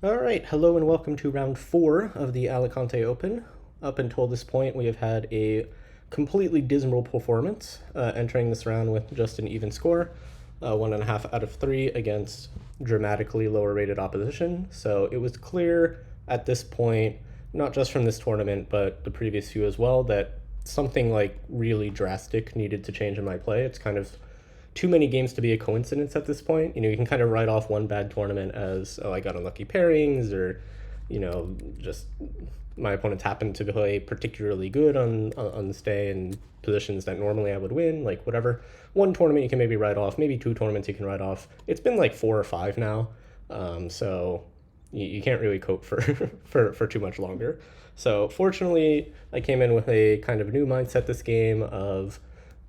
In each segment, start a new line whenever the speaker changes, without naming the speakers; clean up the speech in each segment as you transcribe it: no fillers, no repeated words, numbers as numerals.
All right, hello and welcome to round 4 of the Alicante Open. Up until this point, we have had a completely dismal performance, entering this round with just an even score, 1.5 out of 3 against dramatically lower rated opposition. So it was clear at this point, not just from this tournament, but the previous few as well, that something like really drastic needed to change in my play. It's kind of too many games to be a coincidence at this point. You can kind of write off one bad tournament as, oh, I got unlucky pairings, or, just my opponents happened to play particularly good on this day in positions that normally I would win, like whatever. One tournament you can maybe write off, maybe two tournaments you can write off. It's been like 4 or 5 now, so you can't really cope for, for too much longer. So fortunately, I came in with a kind of new mindset this game of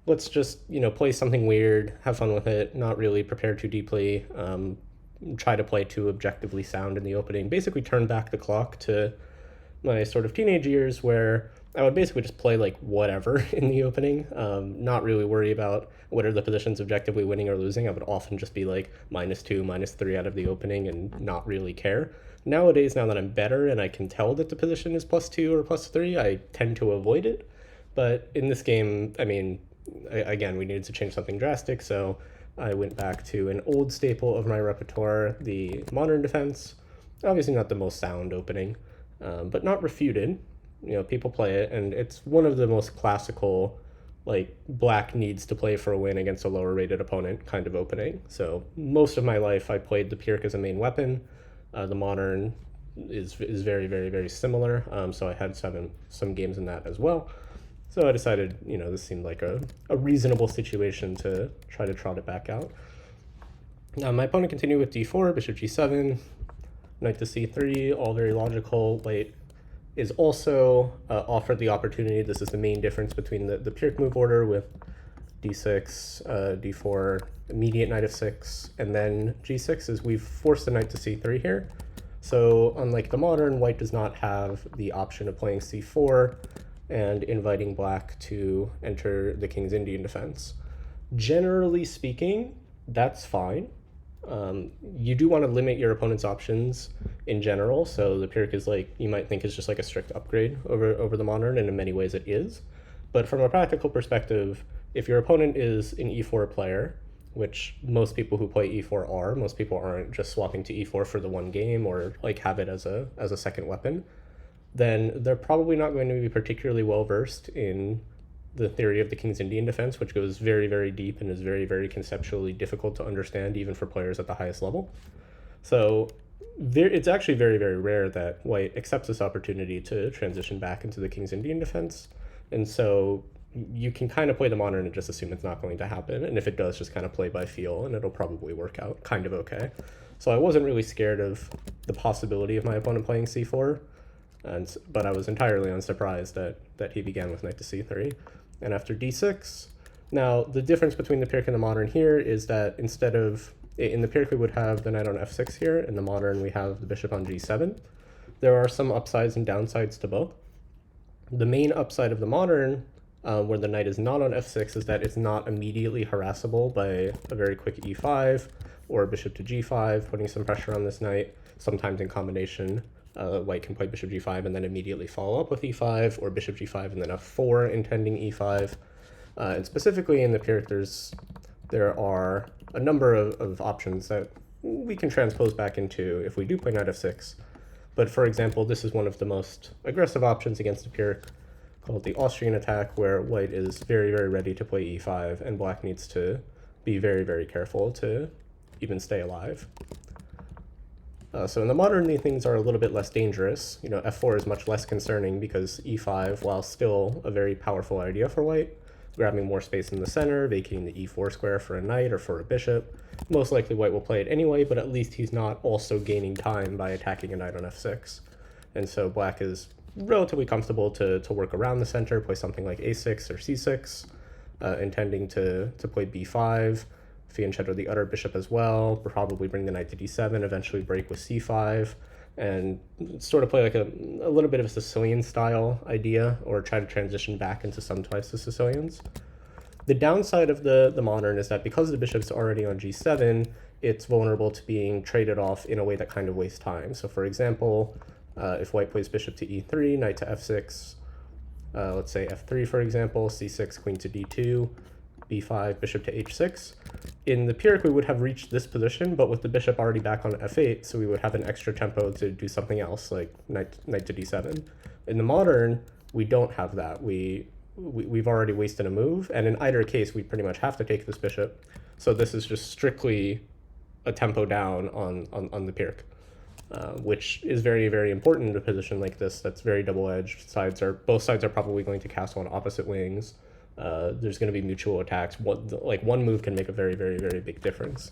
let's just play something weird, have fun with it, not really prepare too deeply, try to play too objectively sound in the opening, basically turn back the clock to my sort of teenage years where I would basically just play like whatever in the opening, not really worry about what are the positions objectively winning or losing. I would often just be like -2, -3 out of the opening and not really care. Nowadays, now that I'm better and I can tell that the position is +2 or +3, I tend to avoid it. But in this game, I mean, again, we needed to change something drastic, so I went back to an old staple of my repertoire, the modern defense. Obviously not the most sound opening, but not refuted. People play it, and it's one of the most classical, like, black needs to play for a win against a lower rated opponent kind of opening. So most of my life I played the Pyrrhic as a main weapon. The modern is very, very, very similar, so I had some games in that as well. So I decided, this seemed like a reasonable situation to try to trot it back out. My opponent continued with d4, bishop g7, knight to c3, all very logical. White is also offered the opportunity. This is the main difference between the Pyrrhic move order with d6, d4, immediate knight f6, and then g6 is we've forced the knight to c3 here. So unlike the modern, white does not have the option of playing c4 and inviting black to enter the King's Indian defense. Generally speaking, that's fine. You do want to limit your opponent's options in general, so the Pyrrhic is like, you might think is just like a strict upgrade over the modern, and in many ways it is. But from a practical perspective, if your opponent is an e4 player, which most people who play e4 are, most people aren't just swapping to e4 for the one game or like have it as a second weapon, then they're probably not going to be particularly well versed in the theory of the King's Indian defense, which goes very, very deep and is very, very conceptually difficult to understand even for players at the highest level. So it's actually very, very rare that white accepts this opportunity to transition back into the King's Indian defense. And so you can kind of play the modern and just assume it's not going to happen. And if it does, just kind of play by feel, and it'll probably work out kind of okay. So I wasn't really scared of the possibility of my opponent playing c4. But I was entirely unsurprised that he began with knight to c3. And after d6, now the difference between the Pyrrhic and the modern here is that instead of, in the Pyrrhic we would have the knight on f6 here, in the modern we have the bishop on g7. There are some upsides and downsides to both. The main upside of the modern, where the knight is not on f6, is that it's not immediately harassable by a very quick e5 or bishop to g5, putting some pressure on this knight, sometimes in combination. White can play bishop g5 and then immediately follow up with e5, or bishop g5 and then f4 intending e5. And specifically in the Pyrrhic, there are a number of options that we can transpose back into if we do play knight f6. But for example, this is one of the most aggressive options against the Pyrrhic, called the Austrian attack, where white is very, very ready to play e5, and black needs to be very, very careful to even stay alive. So in the modern, things are a little bit less dangerous. F4 is much less concerning because e5, while still a very powerful idea for white, grabbing more space in the center, vacating the e4 square for a knight or for a bishop, most likely white will play it anyway, but at least he's not also gaining time by attacking a knight on f6. And so black is relatively comfortable to work around the center, play something like a6 or c6, intending to play b5, fianchetto the other bishop as well, probably bring the knight to d7, eventually break with c5, and sort of play like a little bit of a Sicilian style idea, or try to transition back into some types of Sicilians. The downside of the modern is that because the bishop's already on g7, it's vulnerable to being traded off in a way that kind of wastes time. So for example, if white plays bishop to e3, knight to f6, let's say f3 for example, c6, queen to d2, b5, bishop to h6. In the Pyrrhic, we would have reached this position, but with the bishop already back on f8, so we would have an extra tempo to do something else, like knight to d7. In the modern, we don't have that. We've already wasted a move, and in either case, we pretty much have to take this bishop. So this is just strictly a tempo down on the Pyrrhic, which is very, very important in a position like this that's very double-edged. Both sides are probably going to castle on opposite wings. There's going to be mutual attacks. One move can make a very, very, very big difference.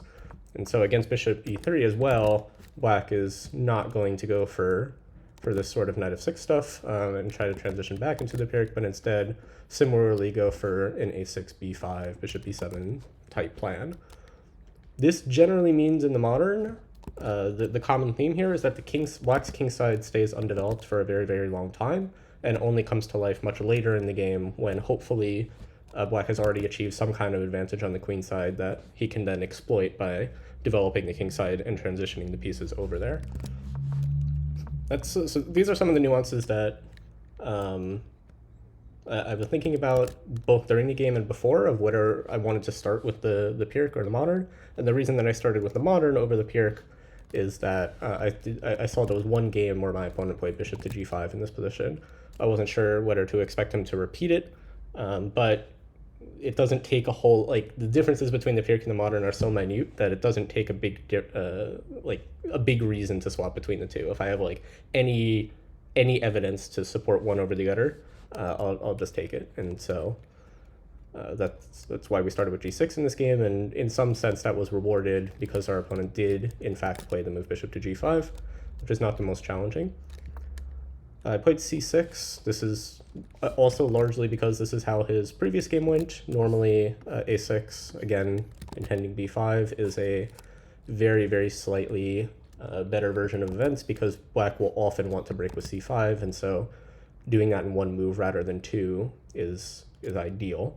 And so against bishop e3 as well, black is not going to go for this sort of knight f6 stuff and try to transition back into the Pyrrhic, but instead similarly go for an a6, b5, bishop b7 type plan. This generally means in the modern, the common theme here is that black's kingside stays undeveloped for a very, very long time and only comes to life much later in the game when hopefully black has already achieved some kind of advantage on the queen side that he can then exploit by developing the king side and transitioning the pieces over there. So these are some of the nuances that I've been thinking about both during the game and before of whether I wanted to start with the Pyrrhic or the modern. And the reason that I started with the modern over the Pyrrhic is that I saw there was one game where my opponent played bishop to g5 in this position. I wasn't sure whether to expect him to repeat it, but it doesn't take a whole, like, the differences between the Pyrrhic and the modern are so minute that it doesn't take a big reason to swap between the two. If I have like any evidence to support one over the other, I'll just take it. And so that's why we started with g6 in this game, and in some sense that was rewarded because our opponent did in fact play the move bishop to g5, which is not the most challenging. I played c6. This is also largely because this is how his previous game went. Normally a6, again intending b5, is a very, very slightly better version of events because black will often want to break with c5, and so doing that in one move rather than two is ideal.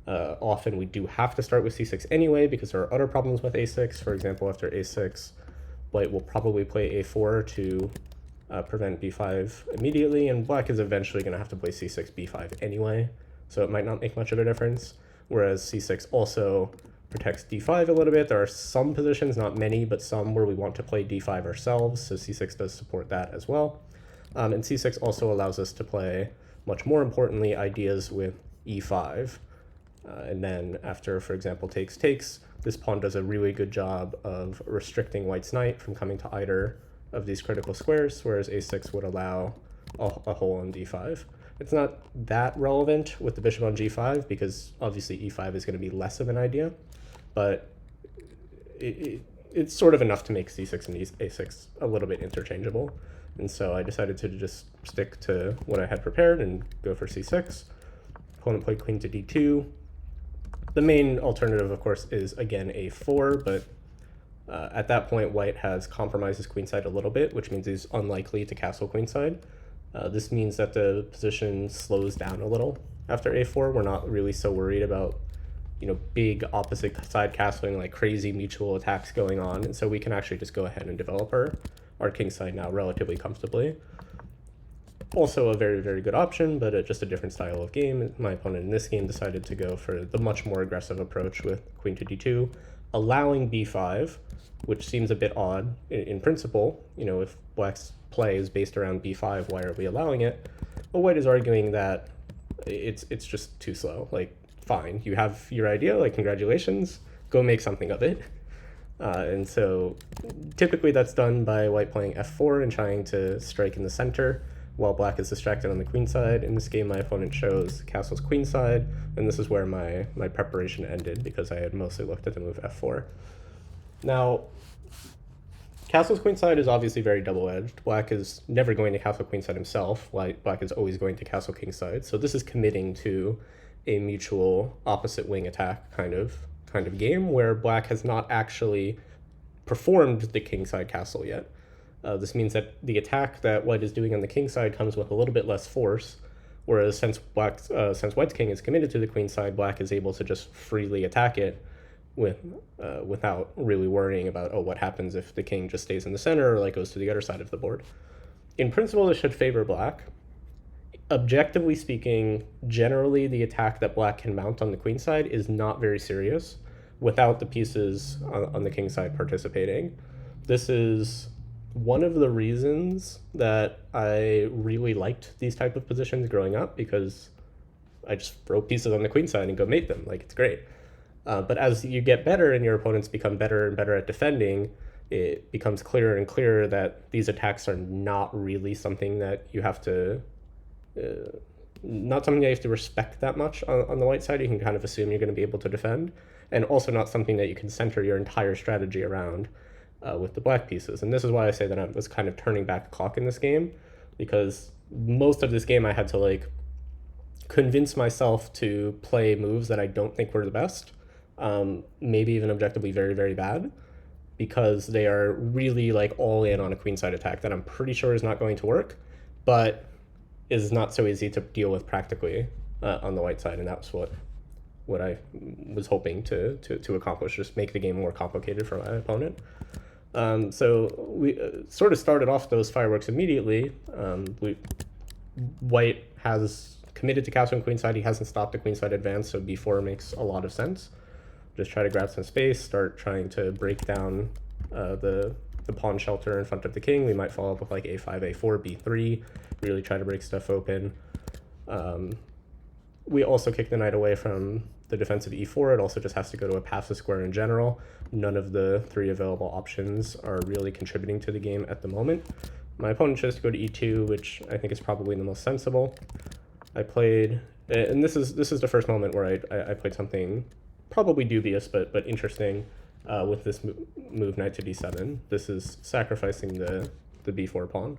Often we do have to start with c6 anyway because there are other problems with a6. For example, after a6, white will probably play a4 to prevent b5 immediately, and black is eventually going to have to play c6, b5 anyway, so it might not make much of a difference, whereas c6 also protects d5 a little bit. There are some positions, not many, but some where we want to play d5 ourselves, so c6 does support that as well. And c6 also allows us to play, much more importantly, ideas with e5. And then after, for example, takes, this pawn does a really good job of restricting white's knight from coming to either of these critical squares, whereas a6 would allow a hole on d5. It's not that relevant with the bishop on g5 because obviously e5 is going to be less of an idea, but it's sort of enough to make c6 and a6 a little bit interchangeable. And so I decided to just stick to what I had prepared and go for c6. Opponent played queen to d2. The main alternative, of course, is again a4, but at that point, white has compromised his queenside a little bit, which means he's unlikely to castle queenside. This means that the position slows down a little after a4. We're not really so worried about, big opposite side castling, like crazy mutual attacks going on, and so we can actually just go ahead and develop our kingside now relatively comfortably. Also a very, very good option, but just a different style of game. My opponent in this game decided to go for the much more aggressive approach with queen to d2, allowing b5, which seems a bit odd in principle. If black's play is based around b5, why are we allowing it? Well, white is arguing that it's just too slow. Like, fine, you have your idea, like, congratulations, go make something of it. And so typically that's done by white playing f4 and trying to strike in the center while black is distracted on the queen side. In this game, my opponent chose castle's queen side, and this is where my preparation ended because I had mostly looked at the move f4. Now, castle's queenside is obviously very double-edged. Black is never going to castle queenside himself. Black is always going to castle kingside. So this is committing to a mutual opposite wing attack kind of game where black has not actually performed the kingside castle yet. This means that the attack that white is doing on the kingside comes with a little bit less force, whereas since white's king is committed to the queenside, black is able to just freely attack it without really worrying about, oh, what happens if the king just stays in the center or like goes to the other side of the board. In principle, this should favor black. Objectively speaking, generally the attack that black can mount on the queen side is not very serious without the pieces on the king side participating. This is one of the reasons that I really liked these type of positions growing up, because I just throw pieces on the queen side and go mate them. Like, it's great. But as you get better and your opponents become better and better at defending, it becomes clearer and clearer that these attacks are not really something that you have to, not something that you have to respect that much on the white side. You can kind of assume you're going to be able to defend, and also not something that you can center your entire strategy around with the black pieces. And this is why I say that I was kind of turning back the clock in this game, because most of this game I had to like convince myself to play moves that I don't think were the best, maybe even objectively very, very bad, because they are really like all in on a queenside attack that I'm pretty sure is not going to work, but is not so easy to deal with practically on the white side. And that's what I was hoping to accomplish, just make the game more complicated for my opponent. So we sort of started off those fireworks immediately. White has committed to castle and queenside. He hasn't stopped the queenside advance, so b4 makes a lot of sense. Just try to grab some space, start trying to break down the pawn shelter in front of the king. We might follow up with like a5, a4, b3, really try to break stuff open. We also kick the knight away from the defensive e4. It also just has to go to a passive square in general. None of the three available options are really contributing to the game at the moment. My opponent chose to go to e2, which I think is probably the most sensible. I played, and this is the first moment where I played something probably dubious but interesting with this move knight to d7. This is sacrificing the b4 pawn.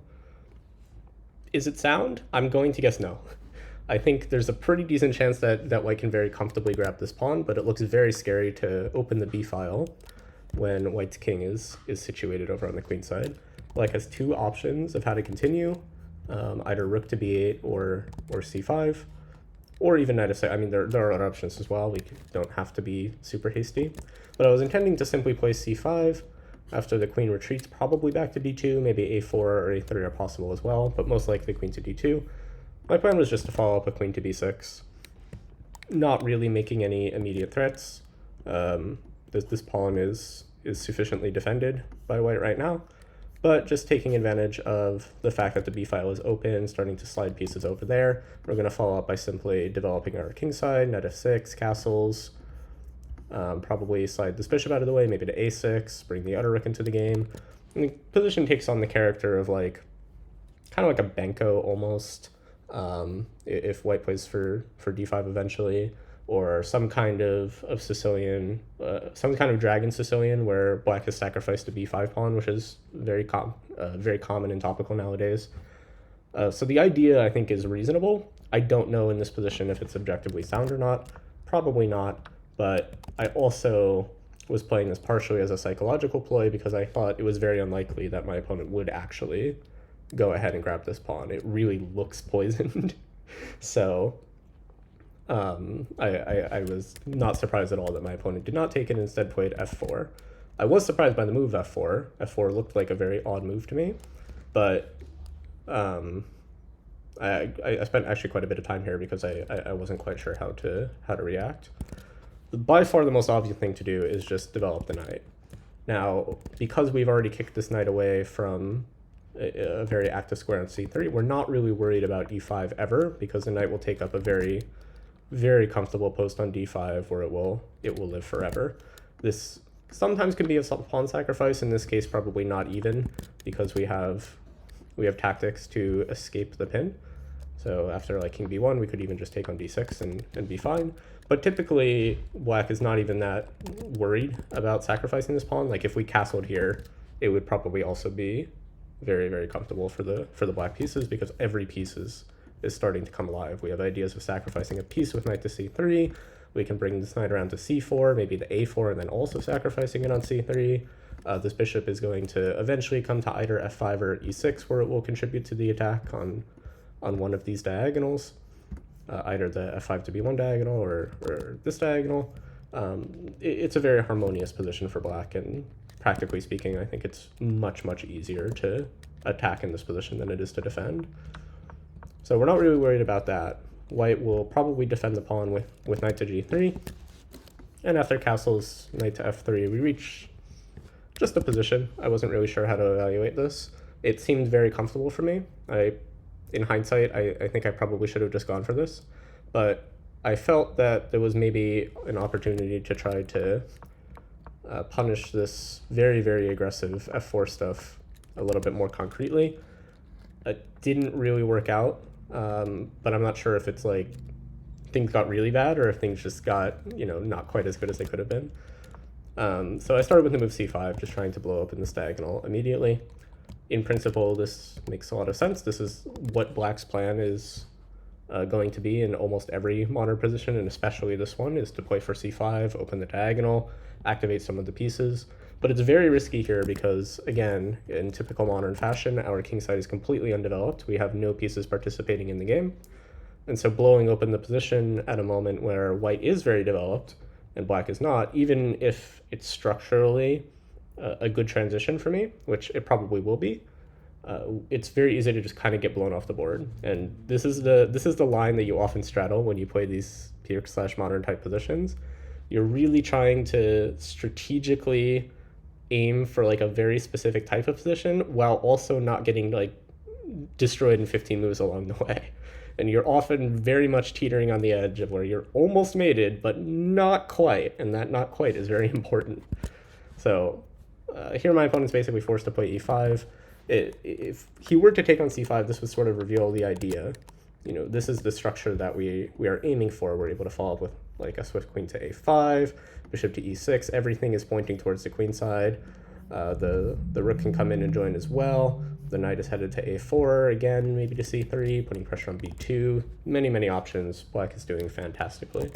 Is it sound? I'm going to guess no. I think there's a pretty decent chance that white can very comfortably grab this pawn, but it looks very scary to open the b file when white's king is situated over on the queen side. Black has two options of how to continue, either rook to b8 or c5, or even knight f6. I mean, there are other options as well. We don't have to be super hasty. But I was intending to simply play c5 after the queen retreats, probably back to d2, maybe a4 or a3 are possible as well, but most likely queen to d2. My plan was just to follow up with queen to b6, not really making any immediate threats. This pawn is sufficiently defended by white right now, but just taking advantage of the fact that the b file is open, starting to slide pieces over there. We're going to follow up by simply developing our king side, knight f6, castles, probably slide this bishop out of the way, maybe to a6, bring the other rook into the game. And the position takes on the character of like, kind of like a Benko almost, if white plays for d5 eventually, or some kind of Sicilian, some kind of dragon Sicilian where black has sacrificed a b5 pawn, which is very common and topical nowadays. So the idea, I think, is reasonable. I don't know in this position if it's objectively sound or not. Probably not, but I also was playing this partially as a psychological ploy because I thought it was very unlikely that my opponent would actually go ahead and grab this pawn. It really looks poisoned. So I was not surprised at all that my opponent did not take it, instead played f4. I was surprised by the move f4. F4 looked like a very odd move to me, but I spent actually quite a bit of time here because I wasn't quite sure how to react. By far the most obvious thing to do is just develop the knight. Now, because we've already kicked this knight away from a very active square on c3, we're not really worried about e5 ever, because the knight will take up a very, very comfortable post on d5 where it will live forever. This sometimes can be a pawn sacrifice. In this case, probably not even, because we have tactics to escape the pin. So after like king b1, we could even just take on d6 and be fine. But typically, black is not even that worried about sacrificing this pawn. Like if we castled here, it would probably also be very, very comfortable for the black pieces, because every piece is starting to come alive. We have ideas of sacrificing a piece with knight to c3. We can bring this knight around to c4, maybe to a4, and then also sacrificing it on c3. This bishop is going to eventually come to either f5 or e6, where it will contribute to the attack on one of these diagonals, either the f5 to b1 diagonal or this diagonal. It's a very harmonious position for black, and practically speaking, I think it's much, much easier to attack in this position than it is to defend. So we're not really worried about that. White will probably defend the pawn with knight to g3, and after castles knight to f3, we reach just a position. I wasn't really sure how to evaluate this. It seemed very comfortable for me. In hindsight, I think I probably should have just gone for this, but I felt that there was maybe an opportunity to try to punish this very, very aggressive f4 stuff a little bit more concretely. It didn't really work out, but I'm not sure if it's like things got really bad or if things just got, not quite as good as they could have been. So I started with the move c5, just trying to blow open this diagonal immediately. In principle, this makes a lot of sense. This is what black's plan is going to be in almost every modern position, and especially this one, is to play for c5, open the diagonal, activate some of the pieces. But it's very risky here because, again, in typical modern fashion, our kingside is completely undeveloped. We have no pieces participating in the game. And so blowing open the position at a moment where white is very developed and black is not, even if it's structurally a good transition for me, which it probably will be, it's very easy to just kind of get blown off the board. And this is the line that you often straddle when you play these Pirc/modern type positions. You're really trying to strategically aim for like a very specific type of position while also not getting like destroyed in 15 moves along the way. And you're often very much teetering on the edge of where you're almost mated, but not quite. And that not quite is very important. So here my opponent's basically forced to play e5. If he were to take on c5, this would sort of reveal the idea. This is the structure that we are aiming for. We're able to follow up with like a swift queen to a5, bishop to e6. Everything is pointing towards the queen side. The rook can come in and join as well. The knight is headed to a4 again, maybe to c3, putting pressure on b2. Many, many options. Black is doing fantastically.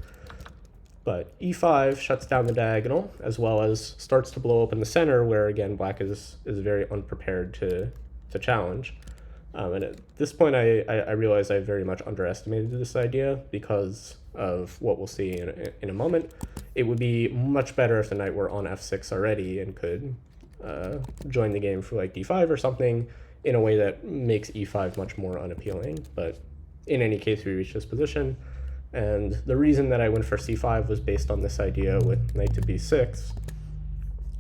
But e5 shuts down the diagonal, as well as starts to blow open the center, where again black is very unprepared to challenge. And at this point, I realized I very much underestimated this idea because of what we'll see in a moment. It would be much better if the knight were on f6 already and could join the game for like d5 or something in a way that makes e5 much more unappealing. But in any case, we reach this position. And the reason that I went for c5 was based on this idea with knight to b6,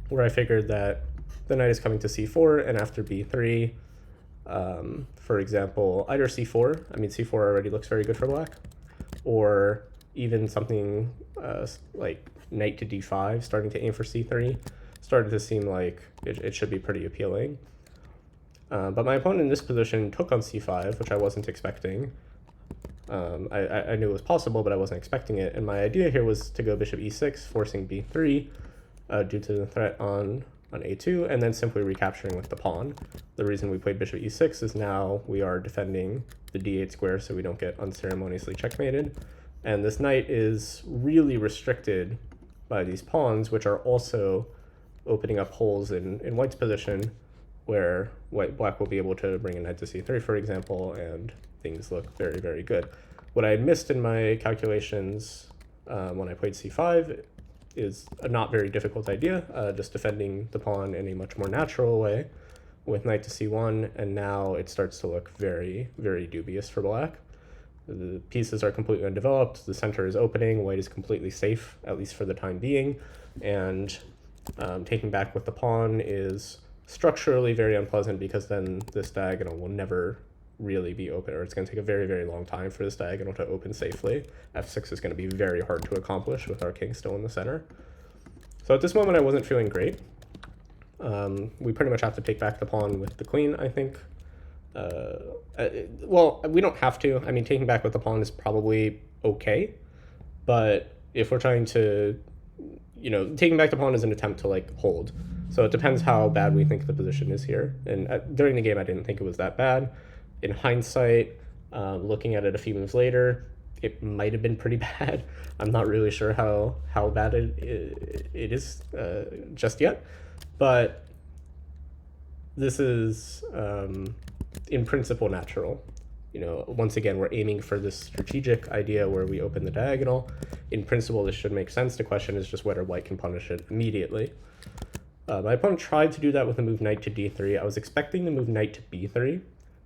where I figured that the knight is coming to c4, and after b3, for example, either c4, c4 already looks very good for black, or even something like knight to d5, starting to aim for c3, started to seem like it should be pretty appealing. But my opponent in this position took on c5, which I wasn't expecting. I knew it was possible, but I wasn't expecting it. And my idea here was to go bishop e6, forcing b3 due to the threat on a2, and then simply recapturing with the pawn. The reason we played bishop e6 is now we are defending the d8 square so we don't get unceremoniously checkmated. And this knight is really restricted by these pawns, which are also opening up holes in white's position, where black will be able to bring a knight to c3, for example, and things look very, very good. What I missed in my calculations when I played c5 is a not very difficult idea, just defending the pawn in a much more natural way with knight to c1, and now it starts to look very, very dubious for black. The pieces are completely undeveloped, the center is opening, white is completely safe, at least for the time being, and taking back with the pawn is structurally very unpleasant because then this diagonal will never really be open, or it's going to take a very, very long time for this diagonal to open safely. f6 is going to be very hard to accomplish with our king still in the center. So at this moment I wasn't feeling great. We pretty much have to take back the pawn with the queen, I think. Well, we don't have to. Taking back with the pawn is probably okay, but if we're trying to, taking back the pawn is an attempt to like hold. So it depends how bad we think the position is here. And during the game, I didn't think it was that bad. In hindsight, looking at it a few moves later, it might have been pretty bad. I'm not really sure how bad it is just yet, but this is in principle natural. once again, we're aiming for this strategic idea where we open the diagonal. In principle, this should make sense. The question is just whether white can punish it immediately. My opponent tried to do that with the move knight to d3. I was expecting the move knight to b3,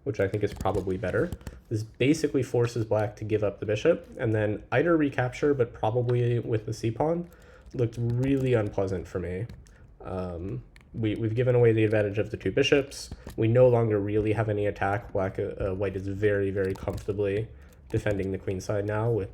which I think is probably better. This basically forces black to give up the bishop, and then either recapture, but probably with the c-pawn, looked really unpleasant for me. We've given away the advantage of the two bishops. We no longer really have any attack. White is very, very comfortably defending the queen side now with,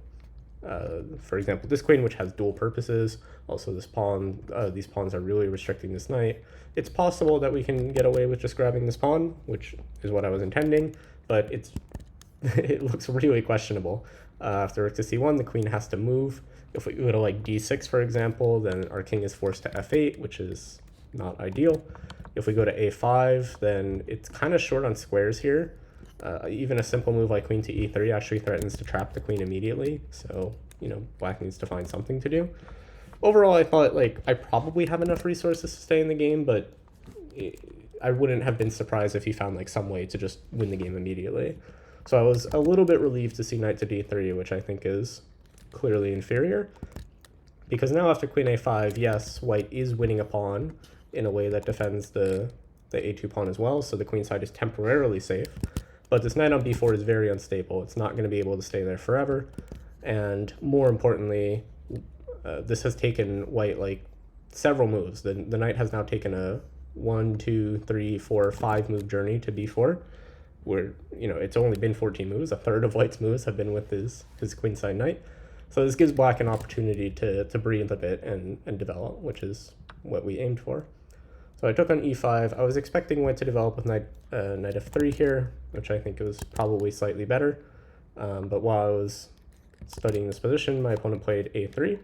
for example, this queen, which has dual purposes. Also, this pawn. These pawns are really restricting this knight. It's possible that we can get away with just grabbing this pawn, which is what I was intending, but it looks really questionable. After rook to c1, the queen has to move. If we go to like d6, for example, then our king is forced to f8, which is not ideal. If we go to a5, then it's kind of short on squares here. Even a simple move like queen to e3 actually threatens to trap the queen immediately. So, black needs to find something to do. Overall, I thought I probably have enough resources to stay in the game, but I wouldn't have been surprised if he found some way to just win the game immediately. So I was a little bit relieved to see knight to d3, which I think is clearly inferior. Because now after queen a5, yes, white is winning a pawn in a way that defends the a2 pawn as well, so the queen side is temporarily safe. But this knight on b4 is very unstable. It's not going to be able to stay there forever. And more importantly, this has taken white several moves. The knight has now taken a 1, 2, 3, 4, 5 move journey to b4, where it's only been 14 moves. A third of white's moves have been with his queenside knight. So this gives black an opportunity to breathe a bit and develop, which is what we aimed for. So I took on e5. I was expecting white to develop with knight f3 here, which I think was probably slightly better. But while I was studying this position, my opponent played a3,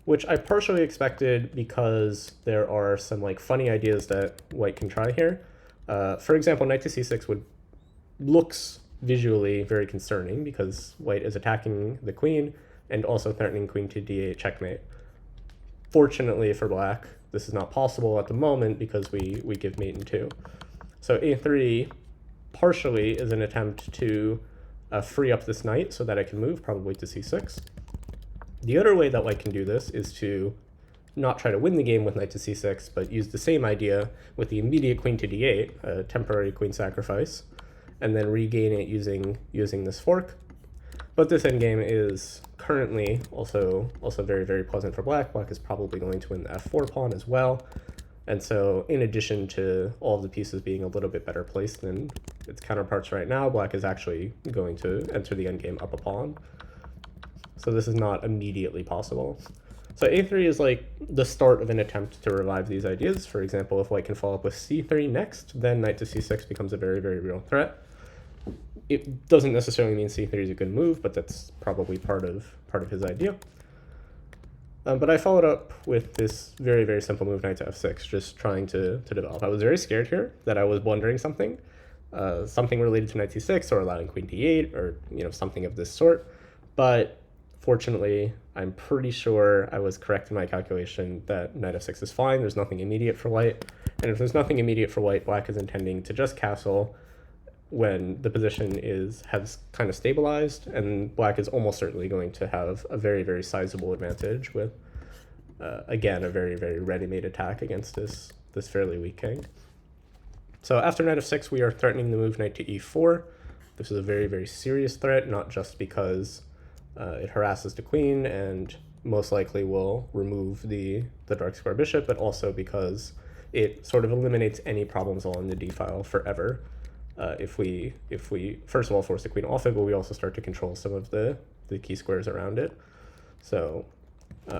which I partially expected because there are some funny ideas that white can try here. For example, knight to c6 looks visually very concerning because white is attacking the queen and also threatening queen to d8 checkmate. Fortunately for black, this is not possible at the moment because we give mate in 2. So a3 partially is an attempt to free up this knight so that I can move, probably to c6. The other way that white can do this is to not try to win the game with knight to c6, but use the same idea with the immediate queen to d8, a temporary queen sacrifice, and then regain it using this fork. But this endgame is currently also very, very pleasant for black. Black is probably going to win the f4 pawn as well. And so in addition to all of the pieces being a little bit better placed than its counterparts right now, black is actually going to enter the endgame up a pawn. So this is not immediately possible. So a3 is the start of an attempt to revive these ideas. For example, if white can follow up with c3 next, then knight to c6 becomes a very, very real threat. It doesn't necessarily mean c3 is a good move, but that's probably part of his idea. But I followed up with this very, very simple move, knight to f6, just trying to develop. I was very scared here that I was blundering something related to knight c6 or allowing queen d8 or something of this sort. But fortunately, I'm pretty sure I was correct in my calculation that knight f6 is fine. There's nothing immediate for white. And if there's nothing immediate for white, black is intending to just castle when the position has kind of stabilized, and black is almost certainly going to have a very, very sizable advantage with, again, a very, very ready-made attack against this fairly weak king. So after knight f6, we are threatening the move knight to e4. This is a very, very serious threat, not just because it harasses the queen and most likely will remove the dark square bishop, but also because it sort of eliminates any problems along the d-file forever. If we first of all force the queen off it, but we also start to control some of the key squares around it. So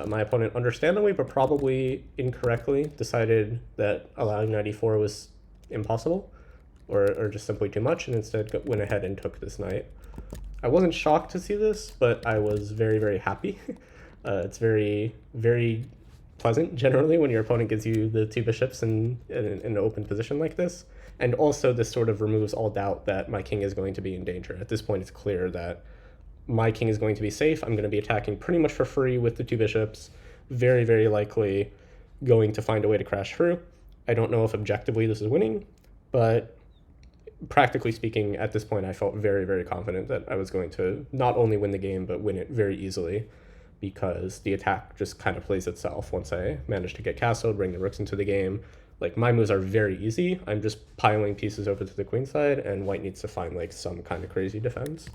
my opponent, understandably but probably incorrectly, decided that allowing knight e4 was impossible or just simply too much, and instead went ahead and took this knight. I wasn't shocked to see this, but I was very, very happy. It's very, very pleasant generally when your opponent gives you the two bishops in an open position like this. And also this sort of removes all doubt that my king is going to be in danger. At this point, it's clear that my king is going to be safe. I'm going to be attacking pretty much for free with the two bishops, very, very likely going to find a way to crash through. I don't know if objectively this is winning, but practically speaking, at this point, I felt very, very confident that I was going to not only win the game, but win it very easily, because the attack just kind of plays itself once I manage to get castled, bring the rooks into the game. Like, my moves are very easy. I'm just piling pieces over to the queen side, and white needs to find, like, some kind of crazy defense.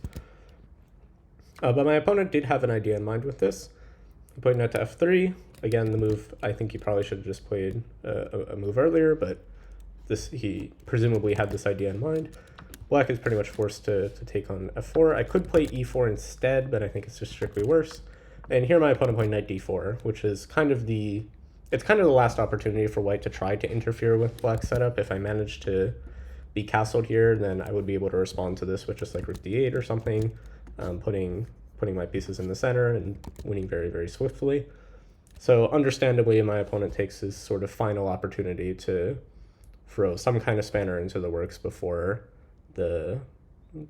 But my opponent did have an idea in mind with this. He played knight to f3. Again, the move, I think he probably should have just played a move earlier, but he presumably had this idea in mind. Black is pretty much forced to take on f4. I could play e4 instead, but I think it's just strictly worse. And here my opponent played knight d4, which is kind of the last opportunity for white to try to interfere with black's setup. If I manage to be castled here, then I would be able to respond to this with just like rook d8 or something, putting my pieces in the center and winning very, very swiftly. So understandably, my opponent takes his sort of final opportunity to throw some kind of spanner into the works before the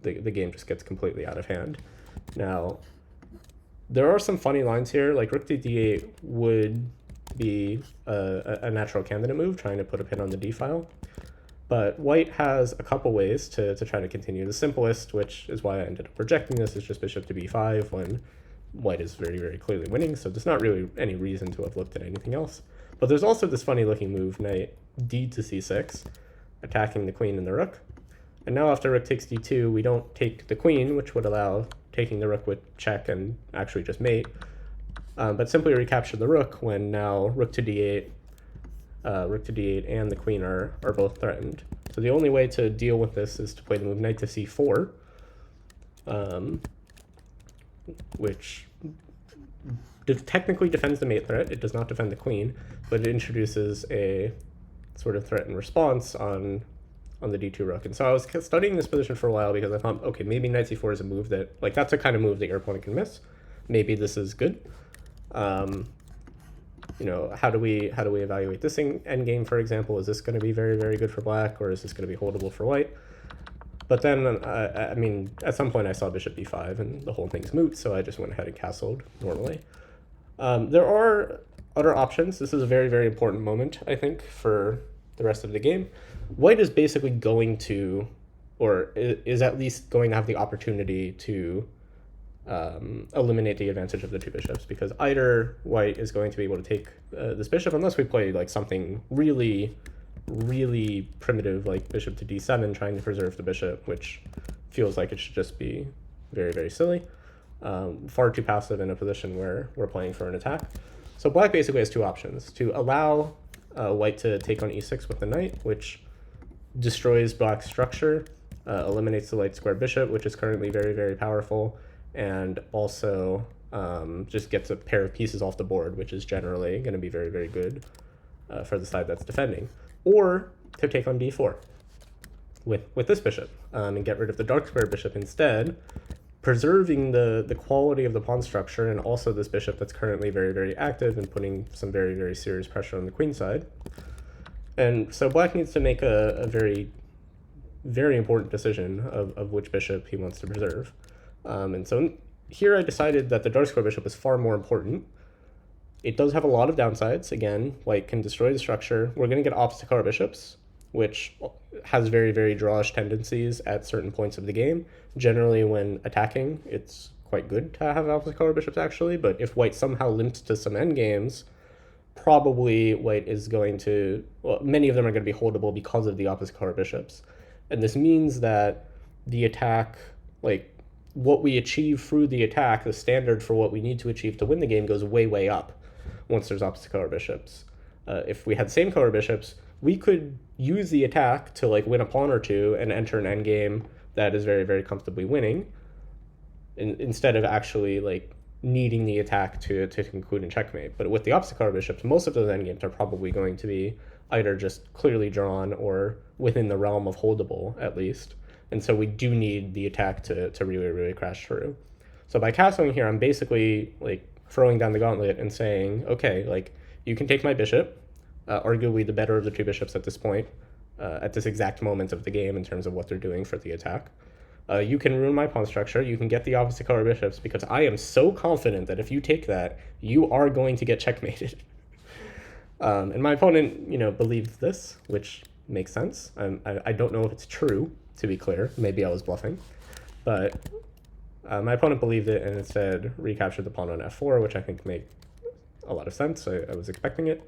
game just gets completely out of hand. Now, there are some funny lines here, like rook to d8 would be a natural candidate move, trying to put a pin on the d file. But white has a couple ways to try to continue. The simplest, which is why I ended up rejecting this, is just bishop to b5 when white is very, very clearly winning, so there's not really any reason to have looked at anything else. But there's also this funny looking move, knight d to c6, attacking the queen and the rook. And now after rook takes d2, we don't take the queen, which would allow taking the rook with check and actually just mate, but simply recapture the rook when now rook to d8 and the queen are both threatened. So the only way to deal with this is to play the move knight to c4, which technically defends the mate threat. It does not defend the queen, but it introduces a sort of threat and response on the d2 rook. And so I was studying this position for a while because I thought, okay, maybe knight c4 is a move that, like, that's a kind of move that your opponent can miss. Maybe this is good. You know, how do we evaluate this endgame, for example? Is this going to be very, very good for black, or is this going to be holdable for white? But then, I mean, at some point I saw bishop b5 and the whole thing's moot, so I just went ahead and castled normally. There are other options. This is a very, very important moment, I think, for the rest of the game. White is basically going to, or is at least going to have the opportunity to eliminate the advantage of the two bishops, because either white is going to be able to take this bishop, unless we play like something really, really primitive like bishop to d7 trying to preserve the bishop, which feels like it should just be very, very silly. Far too passive in a position where we're playing for an attack. So black basically has two options: to allow white to take on e6 with the knight, which destroys black's structure, eliminates the light square bishop, which is currently very, very powerful, and also just gets a pair of pieces off the board, which is generally going to be very, very good for the side that's defending. Or to take on d4 with this bishop and get rid of the dark square bishop instead, preserving the quality of the pawn structure and also this bishop that's currently very, very active and putting some very, very serious pressure on the queen side. And so black needs to make a very, very important decision of which bishop he wants to preserve. And so here I decided that the dark square bishop is far more important. It does have a lot of downsides. Again, white can destroy the structure. We're going to get opposite color bishops, which has very, very drawish tendencies at certain points of the game. Generally, when attacking, it's quite good to have opposite color bishops, actually, but if white somehow limps to some endgames, probably white is going to, well, many of them are going to be holdable because of the opposite color bishops. And this means that the attack, like, what we achieve through the attack, the standard for what we need to achieve to win the game, goes way, way up once there's opposite color bishops. If we had same color bishops, we could use the attack to like win a pawn or two and enter an endgame that is very, very comfortably winning, instead of actually like needing the attack to conclude in checkmate. But with the opposite color bishops, most of those endgames are probably going to be either just clearly drawn or within the realm of holdable, at least. And so we do need the attack to really, really crash through. So by castling here, I'm basically like throwing down the gauntlet and saying, okay, like you can take my bishop, arguably the better of the two bishops at this point, at this exact moment of the game in terms of what they're doing for the attack. You can ruin my pawn structure. You can get the opposite color bishops, because I am so confident that if you take that, you are going to get checkmated. And my opponent, believes this, which makes sense. I don't know if it's true, to be clear. Maybe I was bluffing. But my opponent believed it and instead recaptured the pawn on f4, which I think made a lot of sense. I was expecting it.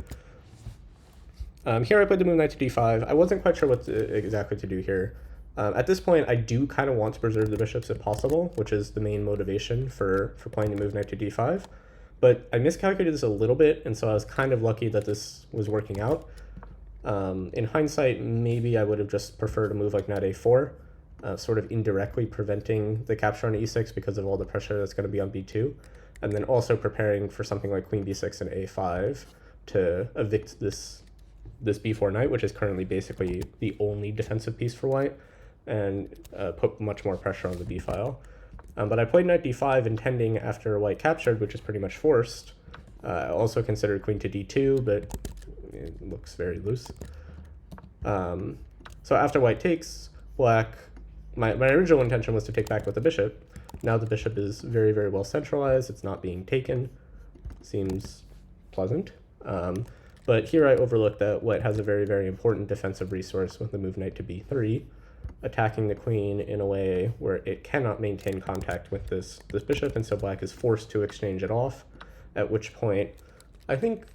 Here I played the move knight to d5. I wasn't quite sure what exactly to do here. At this point, I do kind of want to preserve the bishops if possible, which is the main motivation for playing the move knight to d5. But I miscalculated this a little bit, and so I was kind of lucky that this was working out. In hindsight, maybe I would have just preferred a move like knight a4, sort of indirectly preventing the capture on e6 because of all the pressure that's going to be on b2, and then also preparing for something like queen b6 and a5 to evict this b4 knight, which is currently basically the only defensive piece for white, and put much more pressure on the b file. But I played knight d5 intending after white captured, which is pretty much forced. I also considered queen to d2, but it looks very loose. So after white takes, black, my original intention was to take back with the bishop. Now the bishop is very, very well centralized. It's not being taken. Seems pleasant. But here I overlooked that white has a very, very important defensive resource with the move knight to b3, attacking the queen in a way where it cannot maintain contact with this bishop, and so black is forced to exchange it off, at which point I think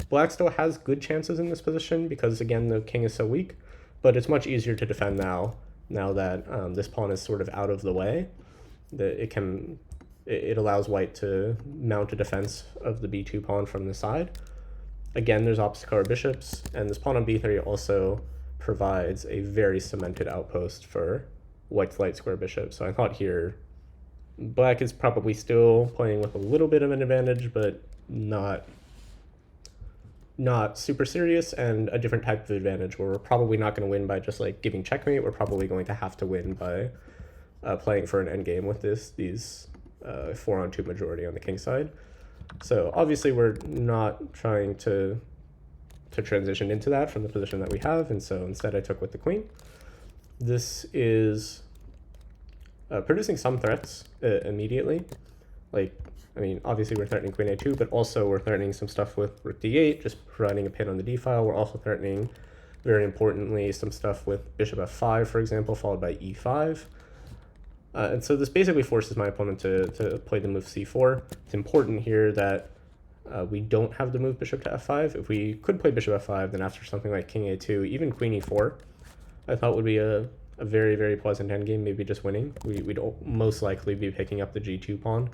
black still has good chances in this position because, again, the king is so weak, but it's much easier to defend now that this pawn is sort of out of the way. That it allows white to mount a defense of the b2 pawn from the side. Again, there's opposite color bishops, and this pawn on b3 also provides a very cemented outpost for white's light square bishop. So I thought here black is probably still playing with a little bit of an advantage, but not super serious, and a different type of advantage where we're probably not going to win by just like giving checkmate. We're probably going to have to win by playing for an endgame with these 4-on-2 majority on the king side. So obviously we're not trying to transition into that from the position that we have, and so instead I took with the queen. This is producing some threats immediately. Like, I mean, obviously we're threatening queen a2, but also we're threatening some stuff with rook d8, just providing a pin on the d file. We're also threatening, very importantly, some stuff with bishop f5, for example, followed by e5. And so this basically forces my opponent to play the move c4. It's important here that we don't have the move bishop to f5. If we could play bishop f5, then after something like king a2, even queen e4, I thought would be a very, very pleasant endgame, maybe just winning. We'd most likely be picking up the g2 pawn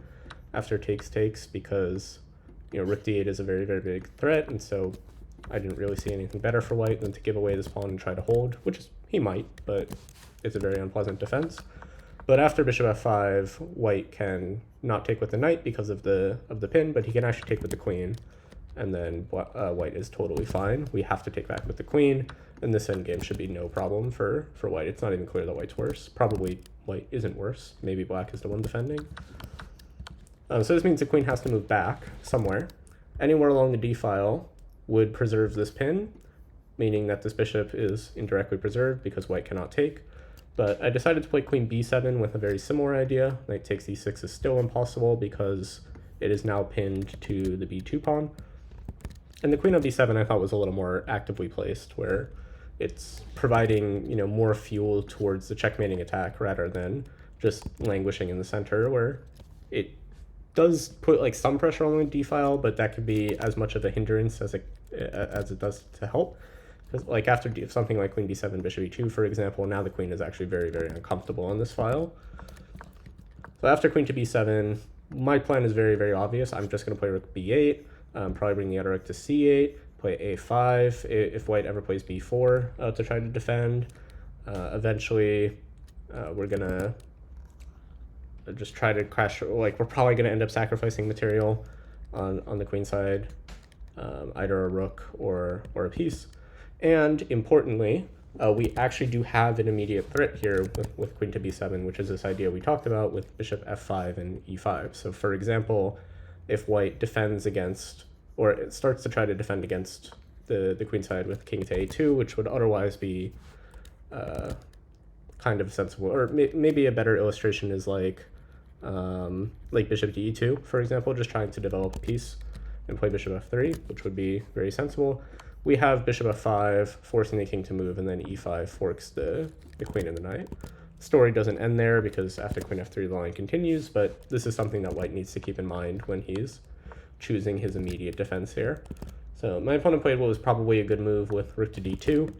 after takes, because, you know, rook d8 is a very, very big threat, and so I didn't really see anything better for white than to give away this pawn and try to hold, which is, he might, but it's a very unpleasant defense. But after bishop f5, white can not take with the knight because of the pin, but he can actually take with the queen, and then white is totally fine. We have to take back with the queen, and this endgame should be no problem for white. It's not even clear that white's worse. Probably white isn't worse. Maybe black is the one defending. So this means the queen has to move back somewhere. Anywhere along the d file would preserve this pin, meaning that this bishop is indirectly preserved because white cannot take. But I decided to play queen b7 with a very similar idea. Knight takes e6 is still impossible because it is now pinned to the b2 pawn. And the queen on b7 I thought was a little more actively placed, where it's providing, you know, more fuel towards the checkmating attack rather than just languishing in the center, where it does put like some pressure on the d file, but that could be as much of a hindrance as it does to help. Because like after something like queen d7, bishop e2, for example, now the queen is actually very, very uncomfortable on this file. So after queen to b7, my plan is very, very obvious. I'm just going to play rook b8, probably bring the other rook to c8, play a5 if white ever plays b4 to try to defend. Eventually, we're going to just try to crash, like we're probably going to end up sacrificing material on the queen side, either a rook or a piece. And importantly, we actually do have an immediate threat here with queen to b7, which is this idea we talked about with bishop f5 and e5. So for example, if white defends against, or it starts to try to defend against the queen side with king to a2, which would otherwise be kind of sensible, or maybe a better illustration is like bishop to e2, for example, just trying to develop a piece and play bishop f3, which would be very sensible. we have bishop f5, forcing the king to move, and then e5 forks the queen and the knight. Story doesn't end there because after queen f3 the line continues, but this is something that white needs to keep in mind when he's choosing his immediate defense here. So my opponent played what was probably a good move with rook to d2.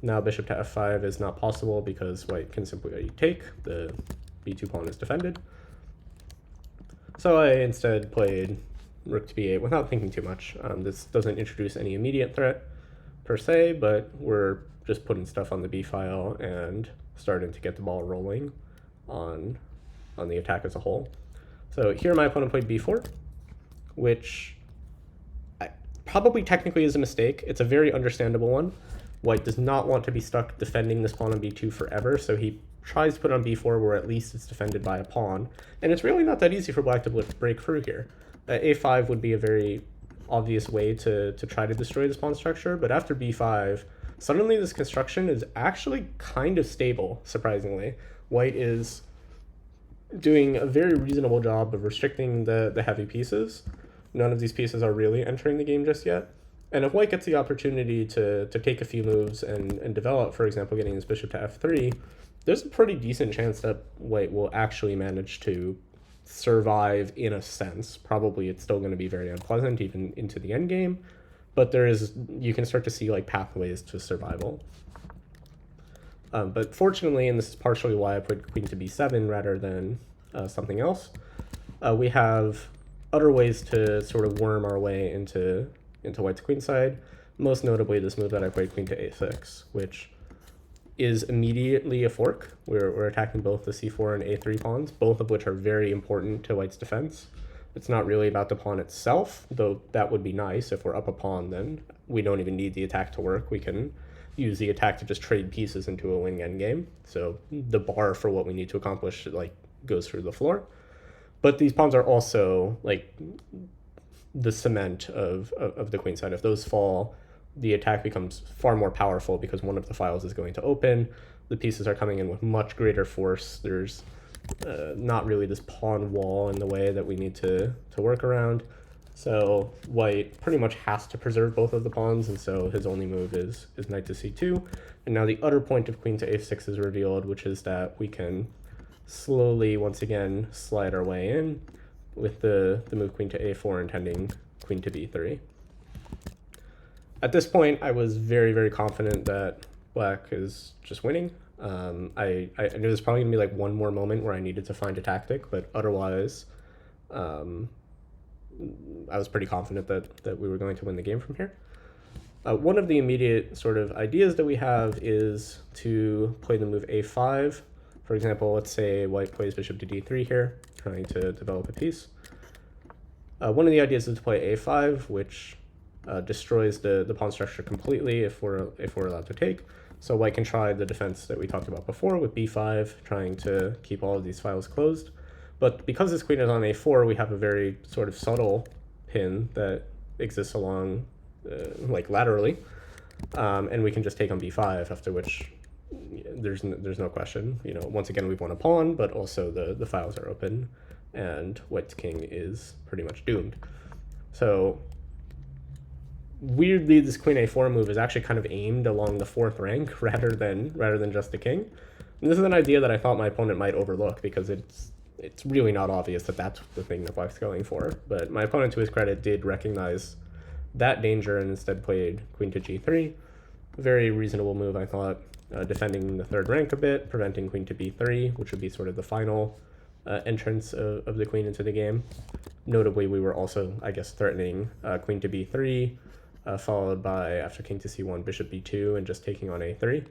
Now bishop to f5 is not possible because white can simply take. The b2 pawn is defended. So I instead played rook to b8 without thinking too much. This doesn't introduce any immediate threat per se, but we're just putting stuff on the b file and starting to get the ball rolling on the attack as a whole. So here my opponent played b4, which probably technically is a mistake. It's a very understandable one. White does not want to be stuck defending this pawn on b2 forever, so he tries to put on b4 where at least it's defended by a pawn. And it's really not that easy for black to break through here. a5 would be a very obvious way to try to destroy this pawn structure, but after b5, suddenly this construction is actually kind of stable, surprisingly. White is doing a very reasonable job of restricting the heavy pieces. None of these pieces are really entering the game just yet. And if white gets the opportunity to take a few moves and develop, for example, getting his bishop to f3, there's a pretty decent chance that white will actually manage to survive in a sense. Probably it's still going to be very unpleasant even into the endgame, but you can start to see like pathways to survival. But fortunately, and this is partially why I put queen to b7 rather than something else, we have other ways to sort of worm our way into white's queen side, most notably this move that I played queen to a6, which is immediately a fork. We're attacking both the c4 and a3 pawns, both of which are very important to white's defense. It's not really about the pawn itself, though that would be nice. If we're up a pawn, then we don't even need the attack to work. We can use the attack to just trade pieces into a winning endgame. So the bar for what we need to accomplish like goes through the floor. But these pawns are also like the cement of the queen side. If those fall, the attack becomes far more powerful because one of the files is going to open. The pieces are coming in with much greater force. There's not really this pawn wall in the way that we need to work around. So white pretty much has to preserve both of the pawns, and so his only move is knight to c2. And now the other point of queen to a6 is revealed, which is that we can slowly, once again, slide our way in with the move queen to a4 intending queen to b3. At this point, I was very, very confident that black is just winning. I knew there's probably going to be like one more moment where I needed to find a tactic, but otherwise, I was pretty confident that we were going to win the game from here. One of the immediate sort of ideas that we have is to play the move a5. For example, let's say white plays bishop to d3 here, trying to develop a piece. One of the ideas is to play a5, which destroys the pawn structure completely if we're allowed to take. So white can try the defense that we talked about before with b5, trying to keep all of these files closed. But because this queen is on a4, we have a very sort of subtle pin that exists along, like laterally, and we can just take on b5, after which there's no question. You know, once again, we've won a pawn, but also the files are open, and white's king is pretty much doomed. So weirdly, this queen a4 move is actually kind of aimed along the fourth rank rather than just the king. And this is an idea that I thought my opponent might overlook because it's really not obvious that that's the thing that black's going for. But my opponent, to his credit, did recognize that danger and instead played queen to g3. Very reasonable move, I thought, defending the third rank a bit, preventing queen to b3, which would be sort of the final entrance of the queen into the game. Notably, we were also, I guess, threatening queen to b3, followed by, after king to c1, bishop b2, and just taking on a3.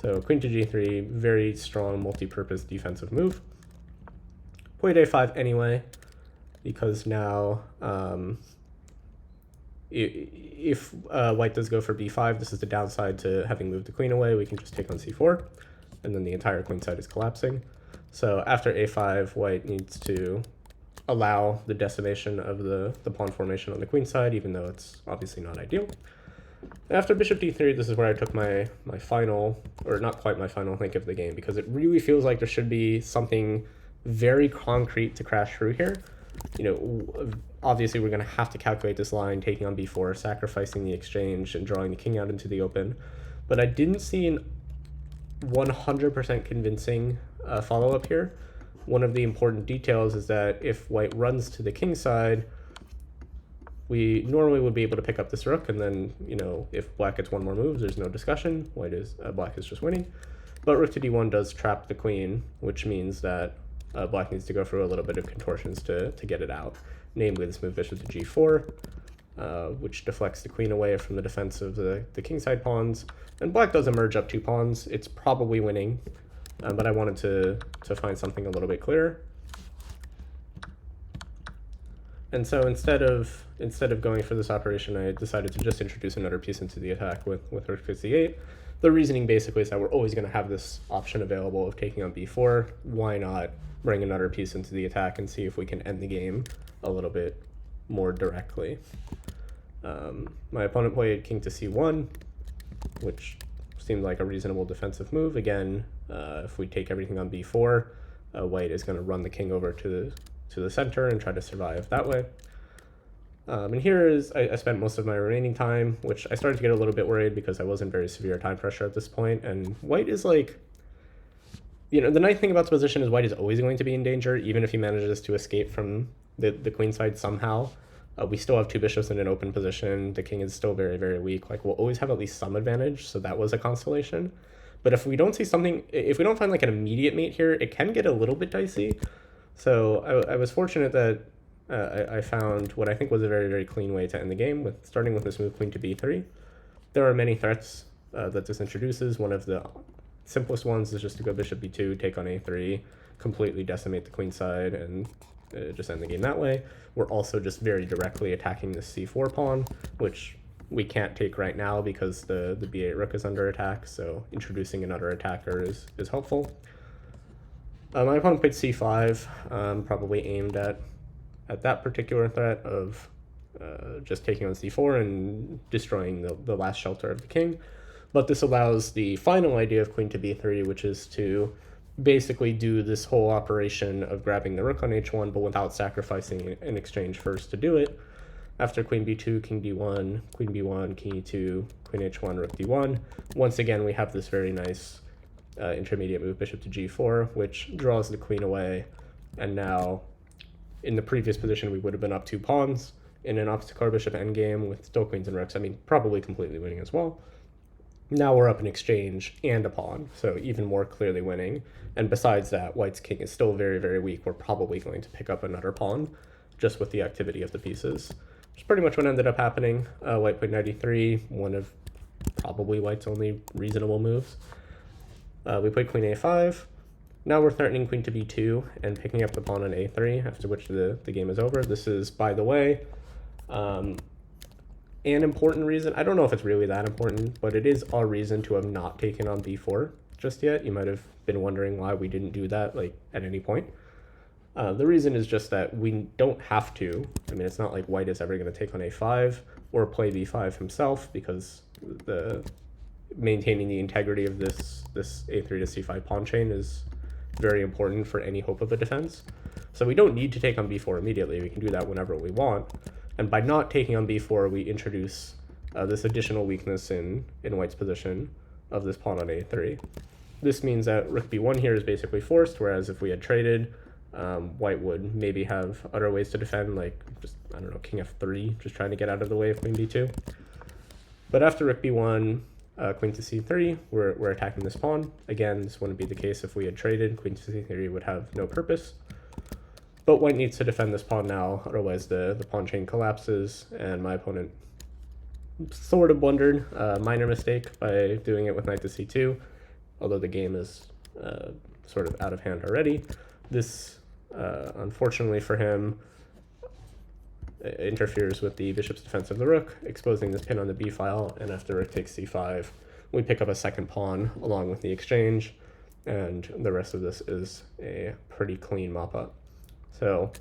So queen to g3, very strong multi-purpose defensive move. Played a5 anyway, because now if white does go for b5, this is the downside to having moved the queen away. We can just take on c4, and then the entire queen side is collapsing. So after a5, white needs to allow the decimation of the pawn formation on the queen side, even though it's obviously not ideal. After bishop d3, this is where I took my final, or not quite my final think of the game, because it really feels like there should be something very concrete to crash through here. You know, obviously we're going to have to calculate this line, taking on b4, sacrificing the exchange, and drawing the king out into the open. But I didn't see an 100% convincing follow-up here. One of the important details is that if white runs to the king side, we normally would be able to pick up this rook, and then, you know, if black gets one more move, there's no discussion. Black is just winning. But rook to d1 does trap the queen, which means that black needs to go through a little bit of contortions to get it out. Namely, this move bishop to g4, which deflects the queen away from the defense of the kingside pawns. And black does emerge up 2 pawns. It's probably winning, but I wanted to find something a little bit clearer. And so instead of going for this operation, I decided to just introduce another piece into the attack with rook to c8. The reasoning basically is that we're always going to have this option available of taking on b4. Why not bring another piece into the attack and see if we can end the game a little bit more directly. My opponent played king to c1, which seemed like a reasonable defensive move. Again, if we take everything on b4, white is going to run the king over to the center and try to survive that way. And here is, I spent most of my remaining time, which I started to get a little bit worried because I was in very severe time pressure at this point, and white is like, you know, the nice thing about this position is white is always going to be in danger, even if he manages to escape from the queen side somehow. We still have 2 bishops in an open position. The king is still very, very weak. Like, we'll always have at least some advantage, so that was a consolation. But if we don't see something, if we don't find like an immediate mate here, it can get a little bit dicey. So I was fortunate that I found what I think was a very, very clean way to end the game, with starting with this move, queen to b3. There are many threats that this introduces. One of the simplest ones is just to go bishop b2, take on a3, completely decimate the queen side, and just end the game that way. We're also just very directly attacking this c4 pawn, which we can't take right now because the b8 rook is under attack, so introducing another attacker is helpful. My opponent played c5, probably aimed at that particular threat of just taking on c4 and destroying the last shelter of the king. But this allows the final idea of queen to b3, which is to basically do this whole operation of grabbing the rook on h1, but without sacrificing an exchange first to do it. After queen b2, king d1, queen b1, king e2, queen h1, rook d1. Once again, we have this very nice intermediate move, bishop to g4, which draws the queen away. And now, in the previous position, we would have been up 2 pawns in an opposite card bishop endgame with still queens and rooks. I mean, probably completely winning as well. Now we're up an exchange and a pawn, so even more clearly winning. And besides that, white's king is still very, very weak. We're probably going to pick up another pawn just with the activity of the pieces, which is pretty much what ended up happening. White played knight e3, one of probably white's only reasonable moves. We played queen a5. Now we're threatening queen to b2 and picking up the pawn on a3, after which the game is over. This is, by the way, an important reason. I don't know if it's really that important, but it is our reason to have not taken on b4 just yet. You might have been wondering why we didn't do that like at any point. The reason is just that we don't have to. I mean, it's not like white is ever going to take on a5 or play b5 himself, because maintaining the integrity of this a3 to c5 pawn chain is very important for any hope of a defense. So we don't need to take on b4 immediately. We can do that whenever we want. And by not taking on b4, we introduce this additional weakness in white's position of this pawn on a3. This means that rook b1 here is basically forced, whereas if we had traded, white would maybe have other ways to defend, like just, I don't know, king f3, just trying to get out of the way of queen b2. But after rook b1, queen to c3, we're attacking this pawn. Again, this wouldn't be the case if we had traded. Queen to c3 would have no purpose. But white needs to defend this pawn now, otherwise the pawn chain collapses, and my opponent sort of blundered, minor mistake, by doing it with knight to c2, although the game is sort of out of hand already. This, unfortunately for him, interferes with the bishop's defense of the rook, exposing this pin on the b file, and after rook takes c5, we pick up a second pawn along with the exchange, and the rest of this is a pretty clean mop-up. So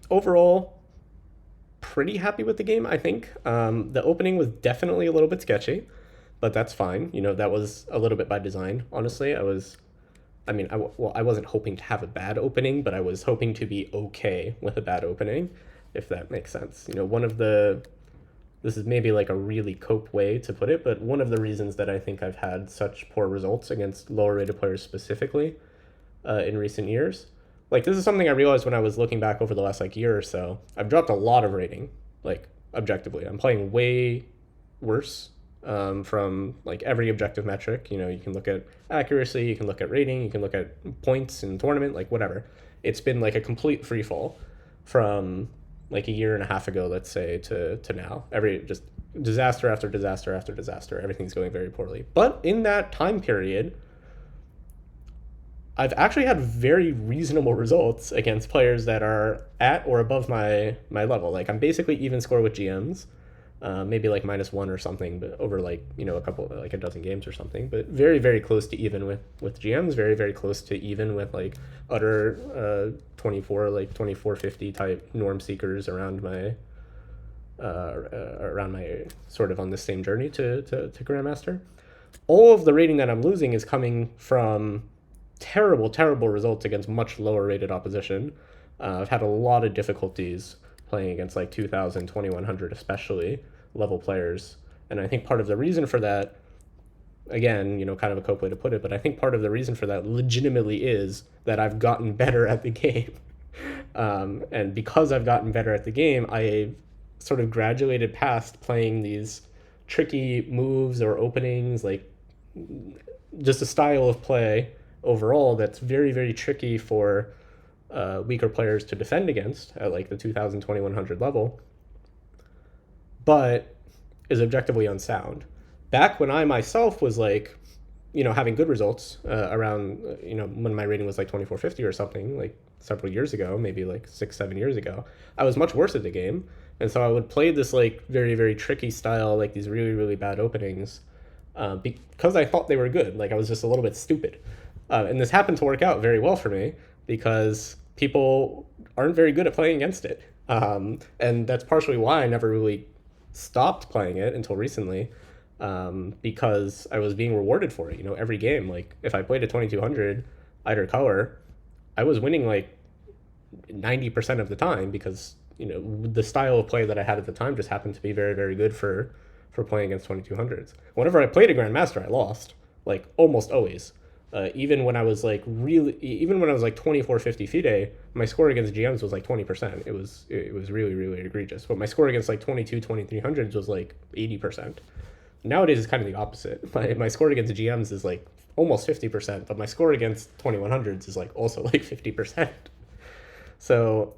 overall, pretty happy with the game, I think. The opening was definitely a little bit sketchy, but that's fine. You know, that was a little bit by design, honestly. I wasn't hoping to have a bad opening, but I was hoping to be okay with a bad opening. if that makes sense. This is maybe like a really cope way to put it, but one of the reasons that I think I've had such poor results against lower rated players specifically in recent years, like this is something I realized when I was looking back over the last like year or so. I've dropped a lot of rating, like objectively. I'm playing way worse from like every objective metric. You can look at accuracy, you can look at rating, you can look at points in tournament, like whatever. It's been like a complete free fall from like a year and a half ago, let's say, to now. Every just disaster after disaster after disaster. Everything's going very poorly. But in that time period, I've actually had very reasonable results against players that are at or above my level. Like I'm basically even score with GMs, maybe like -1 or something, but over like a dozen games or something. But very very close to even with GMs. Very very close to even with like utter 2450 type norm seekers around my sort of on the same journey to Grandmaster. All of the rating that I'm losing is coming from terrible results against much lower rated opposition. I've had a lot of difficulties playing against like 2000, 2100 especially level players. And I think part of the reason for that, again, kind of a cope way to put it, but I think part of the reason for that legitimately is that I've gotten better at the game. And because I've gotten better at the game, I sort of graduated past playing these tricky moves or openings, like just a style of play overall that's very, very tricky for weaker players to defend against at like the 2000, 2100 level, but is objectively unsound. Back when I myself was like, having good results around, when my rating was like 2450 or something, like several years ago, maybe like 6-7 years ago, I was much worse at the game. And so I would play this like very, very tricky style, like these really, really bad openings because I thought they were good. Like I was just a little bit stupid. And this happened to work out very well for me because people aren't very good at playing against it. And that's partially why I never really stopped playing it until recently, because I was being rewarded for it. Every game, like if I played a 2200 either color, I was winning like 90% of the time because, the style of play that I had at the time just happened to be very, very good for playing against 2200s. Whenever I played a Grandmaster, I lost, like almost always. Even when I was like 2450 FIDE, my score against GMs was like 20%. It was really, really egregious. But my score against like 2300s was like 80%. Nowadays it's kind of the opposite. My score against GMs is like almost 50%, but my score against 2100s is like also like 50%. So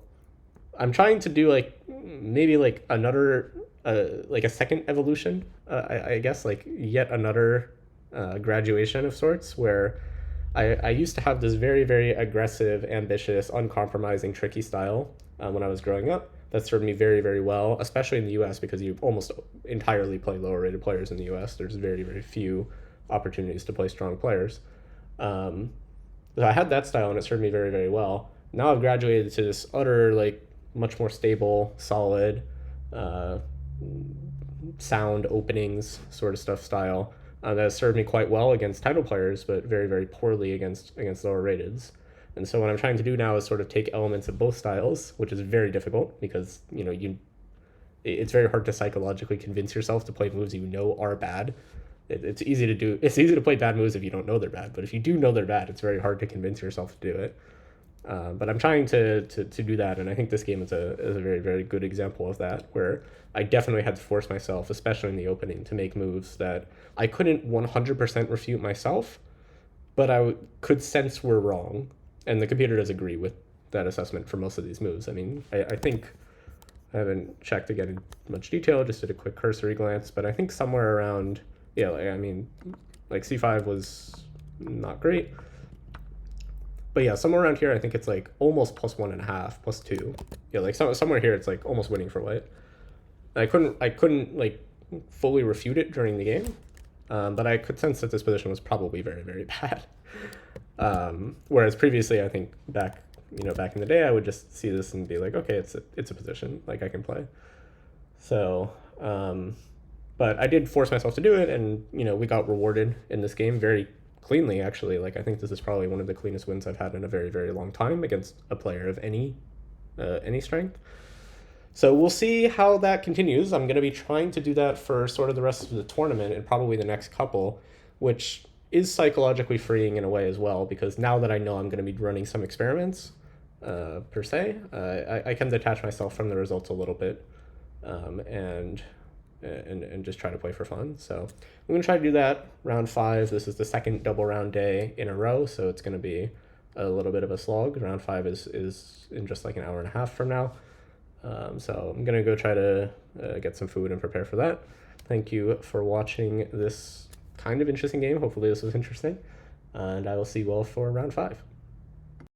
I'm trying to do like maybe like another like a second evolution, I guess, like yet another graduation of sorts, where I used to have this very, very aggressive, ambitious, uncompromising, tricky style when I was growing up. That served me very, very well, especially in the US, because you almost entirely play lower rated players in the US. There's very, very few opportunities to play strong players. So I had that style and it served me very, very well. Now I've graduated to this utter, like, much more stable, solid, sound openings sort of stuff style that has served me quite well against title players, but very, very poorly against lower rateds. And so what I'm trying to do now is sort of take elements of both styles, which is very difficult because it's very hard to psychologically convince yourself to play moves you are bad. It's easy to do. It's easy to play bad moves if you don't know they're bad, but if you do know they're bad, it's very hard to convince yourself to do it. But I'm trying to do that, and I think this game is a very, very good example of that, where I definitely had to force myself, especially in the opening, to make moves that I couldn't 100% refute myself, but I could sense were wrong. And the computer does agree with that assessment for most of these moves. I mean, I think, I haven't checked again in much detail, just did a quick cursory glance, but I think somewhere around, like C5 was not great. But yeah, somewhere around here, I think it's like almost +1.5, +2. Yeah, like somewhere here, it's like almost winning for white. I couldn't like fully refute it during the game, but I could sense that this position was probably very, very bad. Whereas previously, I think back in the day, I would just see this and be like, okay, it's a position, like I can play. So, but I did force myself to do it, and we got rewarded in this game very cleanly, actually. Like I think this is probably one of the cleanest wins I've had in a very, very long time against a player of any strength. So we'll see how that continues. I'm going to be trying to do that for sort of the rest of the tournament and probably the next couple, which is psychologically freeing in a way as well, because now that I know I'm going to be running some experiments, per se, I can detach myself from the results a little bit, and just try to play for fun. So I'm going to try to do that. Round 5, this is the second double round day in a row, so it's going to be a little bit of a slog. Round 5 is in just like an hour and a half from now. So I'm going to go try to get some food and prepare for that. Thank you for watching this kind of interesting game. Hopefully this was interesting. And I will see you all for round 5.